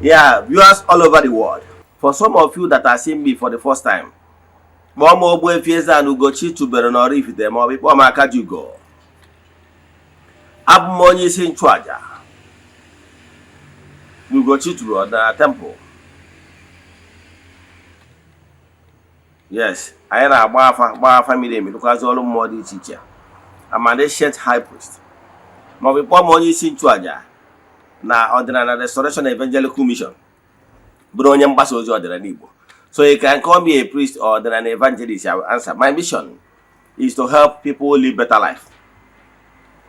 Yeah, viewers all over the world. For some of you that are seeing me for the first time, Momo Ogbuefi Eze-Ana Ugochi tubelu n'Oraifite ma ọ bụ ịkpọ m Akajiugo. Abụ m onye isi nchụaja Ugochi tubelu na temple. Yes, anyị na-agba afa miri emi lụkwazị ọrụ mmụọ dị iche iche. I'm an ancient high priest. Ma ọ bụ ịkpọ m onye isi nchụaja na ọdịnala Restoration Evangelical Mission. Bụrụ onye mgbasa ozi ọdịnala Igbo. So you can call me a priest or an evangelist. I will answer. My mission is to help people live better life.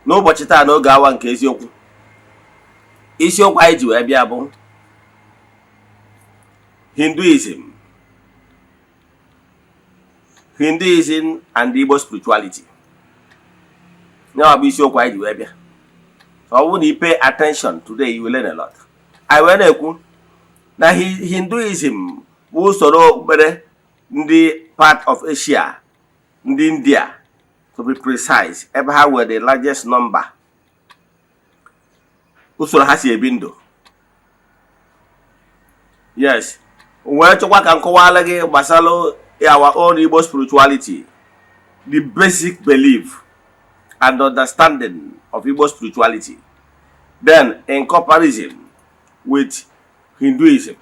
N'ụbọchị taa n'oge awa nke eziokwu. Isiokwu anyị ji wee bịa bụ Hinduism and Igbo spirituality. Now bụ isiokwu anyị ji wee bịa. So when you pay attention today, you will learn a lot. I will ekwu na Hinduism bụ usoro okpukpere ndị part of Asia, ndị India, to be precise, ebe ha were the largest number. Usoro ha si ebi ndụ. Yes. Wee chọkwa ka nkọwala gị gbasara our own Igbo spirituality, the basic belief and understanding of Igbo spirituality, then in comparison with Hinduism.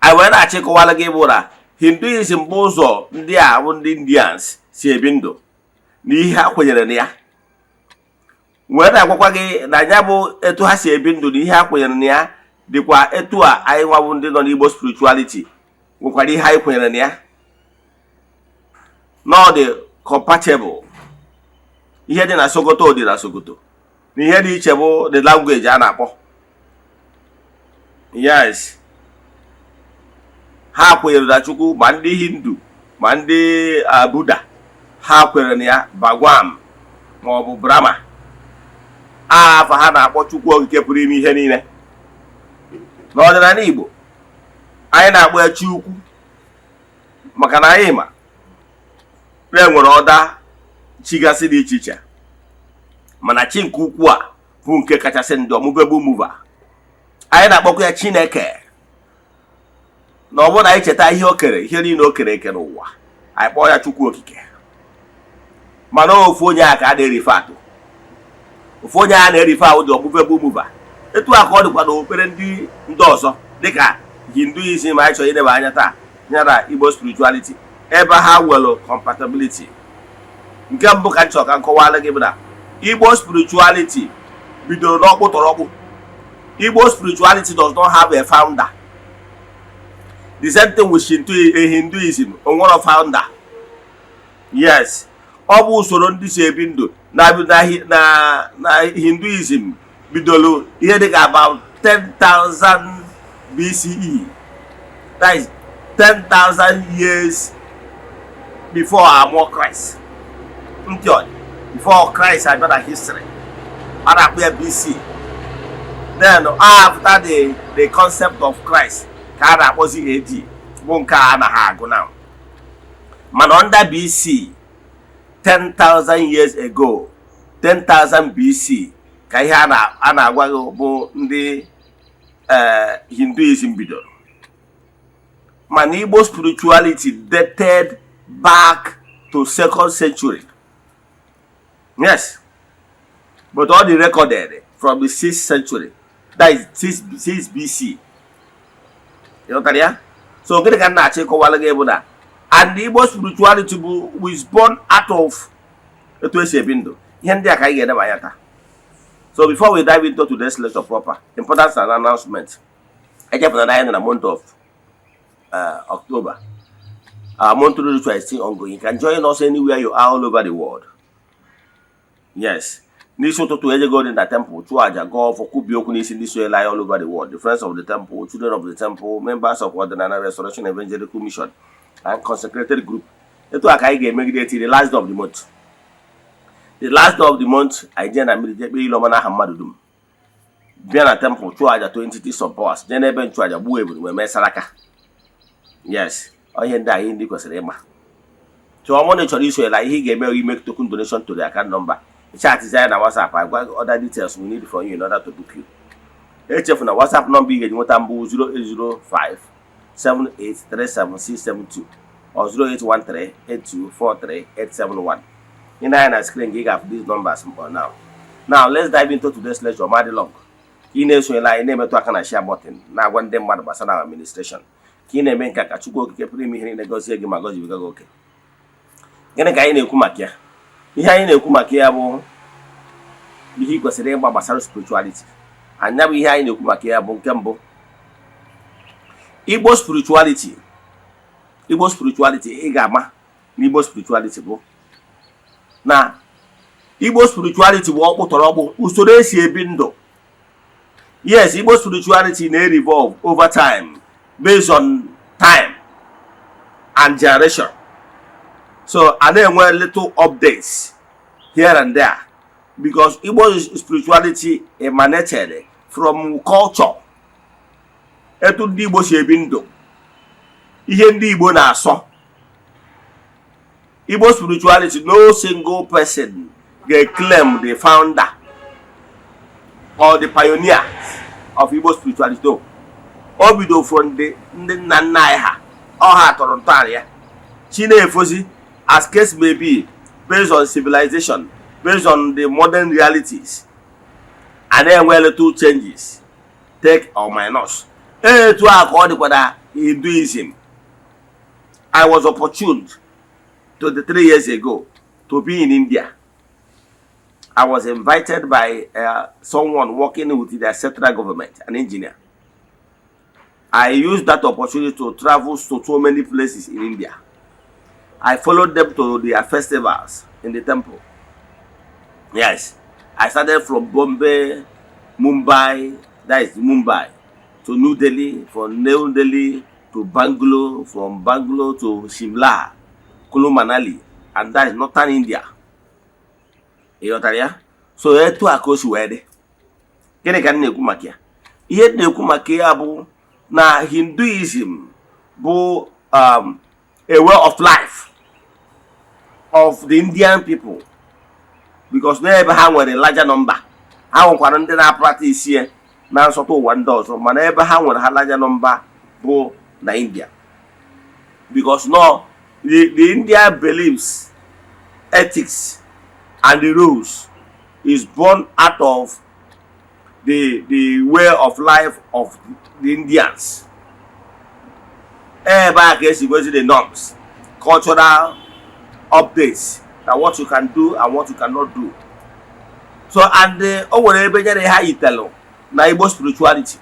I were na-achịkọwala gị bụ na Hinduism bụ ụzọ ndị a bụ ndị Indians si ebi ndụ na ihe ha kwenyere na ya. Wee na-agwakwa gị na ya bụ etu ha si ebi ndụ na ihe ha kwenyere na ya dịkwa etu a anyị nwabụ ndị nọ n'Igbo spirituality nwekwara ihe anyị kwenyere na ya. Not the compatible. Ihe dị na Sokoto dị na Sokoto. Na ihe dị iche bụ the language a na-akpọ. Yes. Ha kwenyere na Chukwu ma ndị Hindu ma ndị Buddha ha kwenyere na ya Bhagwan ma ọ bụ Brahma. Afa ha na-akpọ Chukwu okike pụrụ ime ihe niile. N'ọdịnala Igbo anyị na-akpọ ya Chi ukwu maka na anyị ma nwere ọda chigasị dị iche iche, mana chi nke ukwu a bụ nke kachasị ndị ọmụbegbu mụva. Anyị na-akpọkwa ya Chineke. Na ọ bụrụ na anyị cheta ihe o kere, ihe niile o kere eke n'ụwa, anyị kpọọ ya Chukwu okike. Mana ofu onye a ka a na-erife atụ. Ofu onye a na-erife ahụ dị ọmụbegbu mụva. Etu a ka ọ dịkwa n'okpere ndị ọzọ dịka Hinduism anyị chọrọ ideba anya taa nyara Igbo spirituality ebe ha nwere compatibility. Nke mbụ ka nchọ ka nkọwala gị bụ na Igbo spirituality bidoro n'ọkpụtọrọkpụ. Igbo spirituality does not have a founder. The same thing with Hinduism, onwere founder. Yes. Ọ bụ usoro ndị si ebi ndụ na Hinduism bidoro ihe dịka about 10,000 BCE. That is 10,000 years before our more Christ. Before Christ had been a history. Arabia BC. Then after the concept of Christ, Kara was AD. Bunka na hago now. Man under BC, 10,000 years ago, 10,000 BC, Kayana Anagwago bo ndi Hinduism bidoro. Man Igbo spirituality dated back to 2nd century. Yes. But all the recorded from the 6th century. That is 6 BC. You know that? So get a na check wala and the Igbo spirituality was born out of a window. So before we dive into today's lecture proper, important announcement. I kept an eye in the month of October. Our monthly ritual is still ongoing. You can join us anywhere you are all over the world. Yes. Nishoto to go in the temple, Chuaja, go for Kubioku in this way lie all over the world. The friends of the temple, children of the temple, members of Eze-Ana Restoration Evangelical Mission, and consecrated group. The two Akaige make it the last day of the month. The last day of the month, I join immediately Lomana Hamadum. Biana temple, Chuaja 20 supports, then even Chuaja Buebu, where Mesaraka. Yes, I hear that in the Coserema. So I want to introduce you like he gave me make token donation to the account number. Chat is there on WhatsApp. I've got other details we need from you in order to book you. echefu na WhatsApp nọmba ị ga-eji nweta mbụ 08057837672 or 08138243871. In na screen gị ga-afụ these numbers now. Now let's dive into today's lecture. Madị long ka ị na-esonyela anyị na-emetụ aka na share button na-agwa ndị mmadụ gbasara administration ka ị na-eme nke ka Chukwu okike pụrụ ime ihe niile gọzie gị ma gọzibiga gị oke. Gịnị ka anyị na-ekwu maka ya? Ihe anyị na-ekwu maka ya bụ ihe ị kwesịrị ịgba gbasara spirituality. Anya bụ ihe anyị na-ekwu maka ya bụ nke mbụ, Igbo spirituality. Igbo spirituality ị ga-ama na Igbo spirituality bụ na Igbo spirituality bụ ọkpụtọrọkpụ usoro esi ebi ndụ. Yes, Igbo spirituality na-revolve over time based on time and generation. So I na-enwe little updates here and there because Igbo spirituality emanated from culture. Etu ndị Igbo si ebi ndụ, ihe ndị Igbo na-asọ. Igbo spirituality, no single person claim the founder or the pioneer of Igbo spirituality. No. O bido from the nna nna anyị ha, ọ ha tọrọ ntọala ya. Chi na-efozi as case may be based on civilization, based on the modern realities, and then well little changes, take or minus. To according to Hinduism, I was opportune 23 years ago to be in India. I was invited by someone working with the central government, an engineer. I used that opportunity to travel to so many places in India. I followed them to their festivals in the temple. Yes, I started from Bombay, Mumbai, that is Mumbai, to New Delhi, from New Delhi to Bangalore, from Bangalore to Shimla, Kulu Manali, and that is northern India. So etu akosi wede. Gịnị ka na-ekwu maka ya? Ihe na-ekwu maka ya bụ na Hinduism bụ a way of life of the Indian people, because n'ebe ha nwere larger number. Ha nwekwara ndị na-practice ihe na nsọtụ ụwa ndị ọzọ, mana ebe ha nwere ha larger number bụ na India. Because no, the India believes ethics and the rules is born out of the way of life of the Indians. Everybody gets the norms, cultural updates, that what you can do and what you cannot do. So and whenever they have Italo, na Igbo spirituality,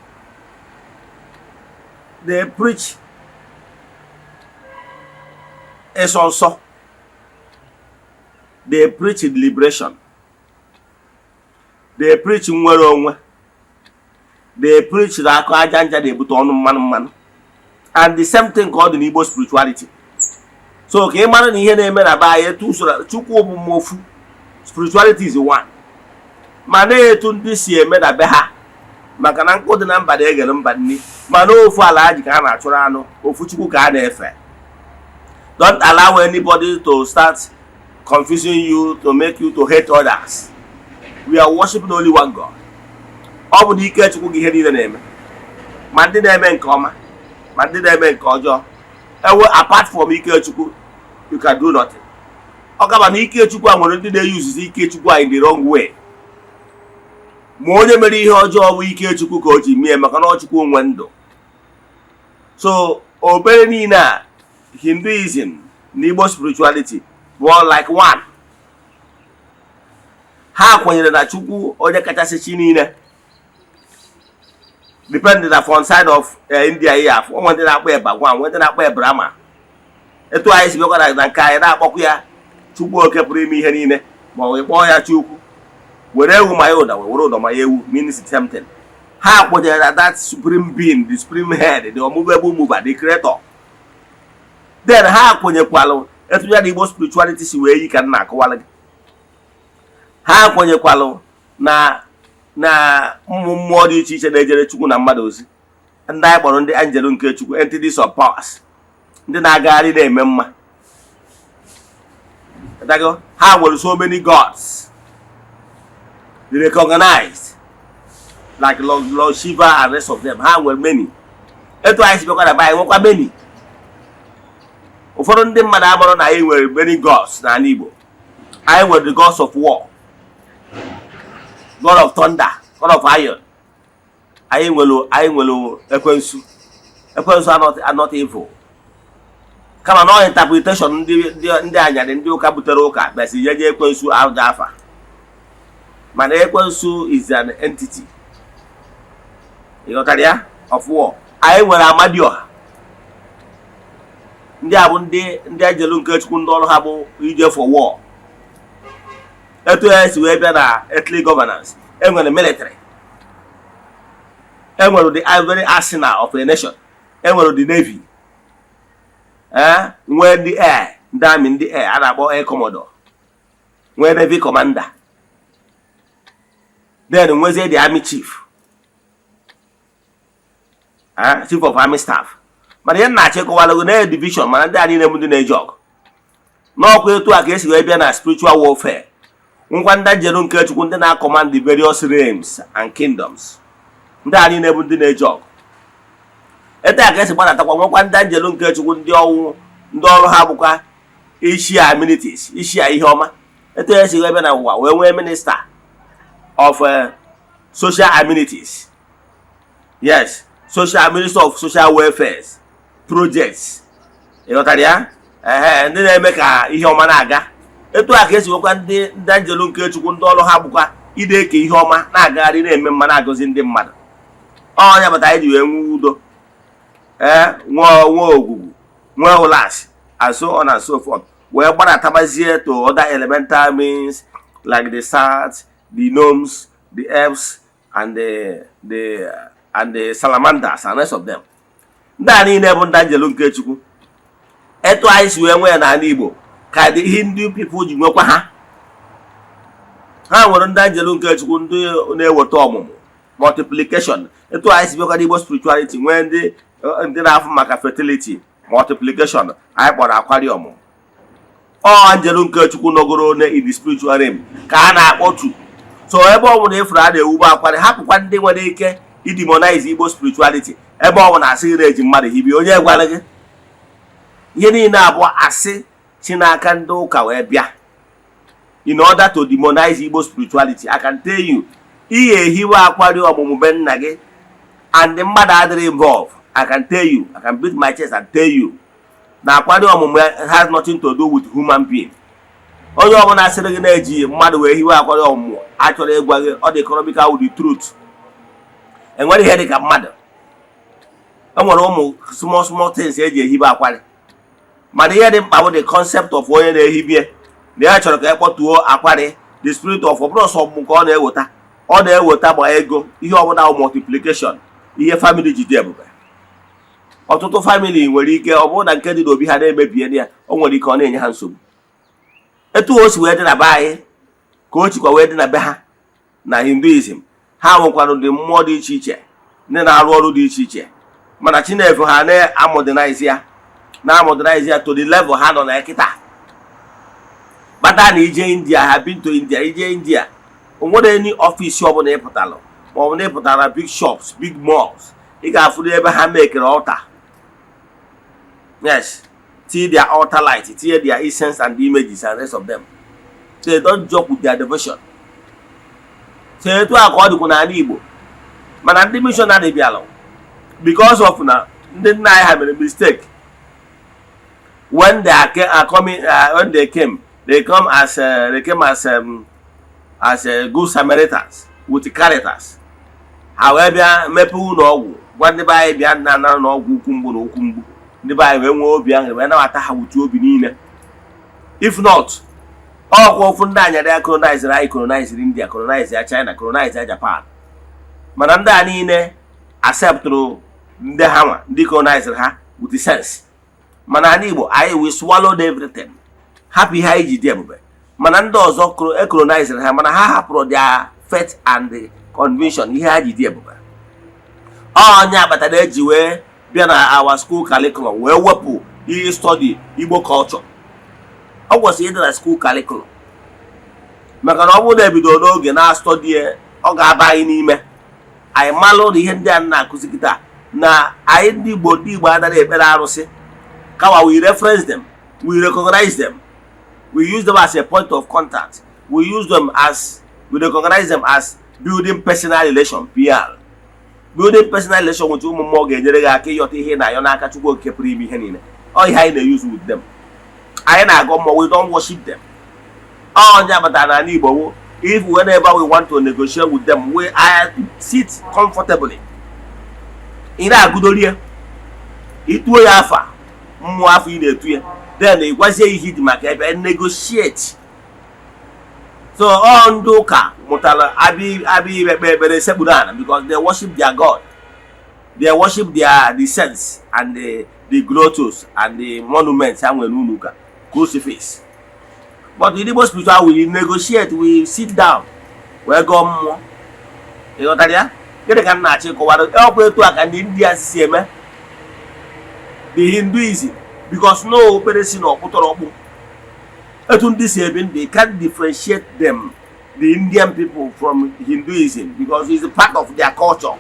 they preach is also they preach liberation. They preach nwere onwe. They preach na aka aja nja na-ebute ọnụ mmanụ mmanụ. And the same thing called in Igbo spirituality. So ka ị mara na ihe na-eme na be anyị etu usoro Chukwu bụ mmofu. Spirituality is one. Ma na-etu ndị si eme na be ha. Maka na nkụ dị na mba na-egere mba nni. Ma na ofu ala ha ji ka a na-achụrụ anụ. Ofu Chukwu ka a na-efe. Don't allow anybody to start confusing you to make you to hate others. We are worshiping only one God. Ọ bụ n'ike Chukwu gị ihe niile na-eme. Ma ndị na-eme nke ọma, ma ndị na-eme nke ọjọọ. Apart from ike Chukwu, you can do nothing. Ọ gaba na ike Chukwu a nwere ndị na-use ike Chukwu in the wrong way. Ma onye mere ihe ọjọọ bụ ike Chukwu ka o ji mee maka na Chukwu nwe ndụ. So obere niile a Hinduism na Igbo spirituality were like one. Ha kwenyere na Chukwu onye kachasị chi niile. Depending on side of India here, one ndị na-akpọ ya Bagwan, one ndị na-akpọ ya Brahma. Etu anyị si bịakwa na nke anyị na-akpọkwa ya Chukwu oke pụrụ ime ihe niile, ma ọ kpọọ ya Chukwu. Were ewu ma ya ụda, were ụda ma ya ewu, means it's something. Ha kwenyere na that supreme being, the supreme head, the unmovable mover, the creator. Then ha kwenyekwalụ etu ya na Igbo spirituality si wee yi ka nna akọwala gị. Ha kwenyekwalụ na mmụọ dị iche iche na-ejere Chukwu na mmadụ ozi. Ndị anyị kpọrọ ndị angel nke Chukwu, entities of powers, ndị na-agagharị na-eme mma. Ha nwere so many gods. They recognized like Lord Shiva and rest of them. Ha nwere many. Etu anyị si bịakwa na be anyị nwekwa many. Ụfọdụ ndị mmadụ amụrụ na anyị nwere many gods n'ala Igbo. Anyị nwere the gods of war, god of thunder, god of iron. Anyị nwere ekwensu. Ekwensu are not evil. Kama no interpretation ndị anyarị ndị ụka butere ụka besi yeje ekwensu aja afa. Mana ekwensu is an entity. Ịghọtara ya? Of war. Anyị nwere Amadioha. Ndị a bụ ndị ejelu nke Chukwu ndị ọrụ ha bụ ije for war. Etu esi wee bịa na earthly governance. Enwere military. Enwere the very arsenal of a nation. Enwere the navy. Nwee ndị air, ndị army ndị air a na-akpọ air commodore. Nwee navy commander. Then nwezie the army chief. Chief of army staff. Mana ihe na-achịkọwalụ na division mana ndị a niile bụ ndị na-eji ọgụ. N'ọkwa etu a ka esi wee bịa na spiritual warfare. Ngwa ndị njelu nke Chukwu ndị na-command the various realms and kingdoms. Ndị a niile bụ ndị na-eji ọgụ. Etu a ka esi gbadatakwa nwekwa ndị njelu nke Chukwu ndị ọrụ ha bụkwa isi amenities, isi ihe ọma. Etu esi wee bịa na ụwa wee nwee minister of social amenities. Yes, minister of social welfare projects. Ịghọtara ya? Ndị na-eme ka ihe ọma na-aga. Etu a ka esi nwekwa ndị njelu nke Chukwu ndị ọrụ ha bụkwa ide ka ihe ọma na-agagharị na-eme mma na-agọzi ndị mmadụ. Onye bata anyị ji wee nwee udo. Nwe ogwugwu, nwe ụlas, and so on and so forth. Wee gbadatabazie to other elemental means like the stars, the gnomes, the elves, and the salamanders and rest of them. Ndị a niile bụ ndị njelu nke Chukwu. Etu anyị si wee nwee n'ala Igbo ka the Hindu people ji nwekwa ha. Ha nwere ndị njelu nke Chukwu ndị na-eweta ọmụmụ, multiplication. Etu anyị si bịakwa n'Igbo spirituality nwee ndị na-afụ maka fertility, multiplication, anyị kpọrọ aquarium. Njelu nke Chukwu nọgoro in the spiritual realm ka a na-akpọtu. So ebe ọ bụla ifuru a na-ewube akwari, hapụkwa ndị nwere ike idemonize Igbo spirituality. Ebe ọ bụla asị na-eji mmadụ hibi, onye gwara gị? Ihe niile abụọ asị si n'aka ndị ụka wee bịa. In order to demonize Igbo spirituality, I can tell you, ihe ehiwe akwari ọmụmụ be nna gị and the mmadụ adịrị involved. I can tell you, I can beat my chest and tell you, na akwari ọmụmụ has nothing to do with human being. Onye ọbụla asịrị gị na-eji mmadụ wee hiwe akwari ọmụmụ achọrọ ịgwa gị ọ dị economical with the truth. Enwere ihe dị ka mmadụ. Enwere ụmụ small things eji ehibe akwari. Mana ihe dị mkpa bụ the concept of onye na-ehibie. Na ya chọrọ ka ekpọtuo akwari, the spirit of ọbụrụ sọ ọmụmụ ka ọ na-eweta. Ọ na-eweta gba ego, ihe ọbụla multiplication, ihe family ji dị ebube. Ọtụtụ family nwere ike ọ bụrụ na nke dị n'obi ha na-emebie ya, o nwere ike ọ na-enye ha nsogbu. Etu o si wee dị na be anyị ka o chikwa wee dị na be ha na Hinduism. Ha nwekwara ụdị mmụọ dị iche iche ndị na-arụ ọrụ dị iche iche. Mana Chineke ha na-amodernise ya to the level ha nọ na kịta. Bata na ije India, ha been to India, ije India. O nwere any office ọbụla ịpụtalụ ma ọ bụ na ịpụtara big shops, big malls. Ị ga-afụrụ ebe ha mekere altar. Yes, till their altar light, till their essence and the images and rest of them. So they don't joke with their devotion. So etu a ka ọ dịkwa n'ala Igbo. Mana ndị missionary bịalụ because of na ndị nna anyị ha mere mistake. When they are coming, when they came as good Samaritans with characters. Ha wee bịa mepe ụlọ ọgwụ gwa ndị be anyị bịa na n'ọgwụ ukwu mgbu na okwu mgbu. Ndị be anyị wee nwee obi ahụ wee nabata ha wutu obi niile. If not, ọkwa ofu ndị anyara ya colonizere anyị, colonizere India, colonizere China, colonizere Japan. Mana ndị a niile acceptụrụ ndị ha nwa, ndị colonizere ha with sense. Mana anyị Igbo, anyị we swallowed everything. Hapụ ihe anyị ji dị ebube. Mana ndị ọzọ colonizere ha, mana ha hapụrụ their faith and the conviction ihe ha ji dị ebube. Onye agbata na-eji wee bịa na our school curriculum wee wepụ ihe study Igbo culture. Ọ kwesịrị ịdị na school curriculum. Maka na ọ bụrụ na ebido n'oge na study ọ ga-aba anyị n'ime. anyị malụ na ihe ndị a na-akụzi kịta na anyị ndị Igbo anaghị ekpere arụsị. Kawa we reference them, we recognize them, we use them as a point of contact, we recognize them as building personal relation, PR. Building personal relation with ụmụ mmụọ ga-enyere gị aka ịghọta ihe na-ayọ n'aka Chukwu nke pụrụ ime ihe niile. Ọ ihe anyị na-use with them. Anyị na-agọ mmụọ, we don't worship them. Onye abatara n'ala Igbo, if whenever we want to negotiate with them, we sit comfortably. Ị na-agụdori ya, ituo ya afa, mmụọ afọ ị na-etu ya, then ị gwazie ihe dị maka ebe negotiate. So all ndị ụka mụtara abi ikpe ekpere sekpuru ala because they worship their God. They worship the saints and the grottos and the monuments ha nwere n'ụka, crucifix. But in Igbo spiritual, we negotiate, we sit down, we go mmụọ. Ịghọtara ya? Gịnị ka m na-achọ ịkọwara? Ọkwa etu a ka ndị Indians si eme the Hinduism, because no okpere si na ọkpụtọrọ ọkpụ. Etu ndị si ebe they can't differentiate them, the Indian people, from Hinduism because it's a part of their culture.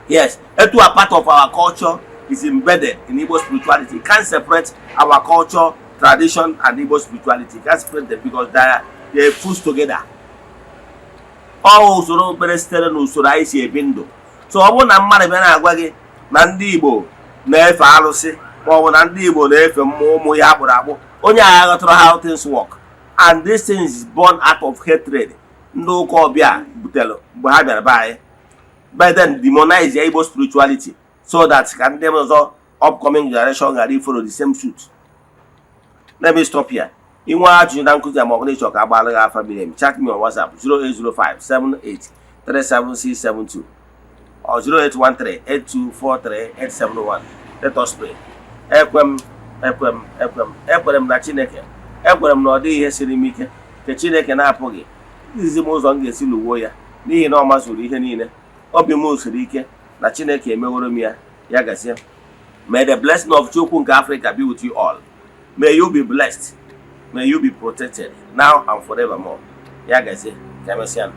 Yes, etu a part of our culture is embedded in Igbo spirituality. You can't separate our culture, tradition, and Igbo spirituality. You can't separate them because they're fused together. All usoro okpere sitere na usoro anyị si ebi ndụ. So ọ bụrụ na mmadụ bịa na-agwa gị na ndị Igbo na-efe arụsị ma ọ bụ na ndị Igbo na-efe ụmụ ya akpụrụ akpụ, onye agha ghọtara how things work, and this thing is born out of hatred. Ndị ụka ọbịa butere mgbe ha bịara be anyị, by then demonize the Igbo spirituality so that can them also upcoming generation can follow the same suit. Let me stop here. In what you don't consider more nature, Kabbalah family. Chat me on WhatsApp 0805 78 37672 or 0813 8243 871. Let us pray. Ekwem na Chineke. Ekwem na ọdị ihe siri m ike ke Chineke na-apụghị izi m ụzọ m ga-esi lụwo ya n'ihi na ọ mazuru ihe niile. Obi m siri ike na Chineke emeworo m ya, ya gazie. May the blessing of Chukwu nke Africa be with you all. May you be blessed. May you be protected now and forevermore. Ya gazie. Ka emesịa.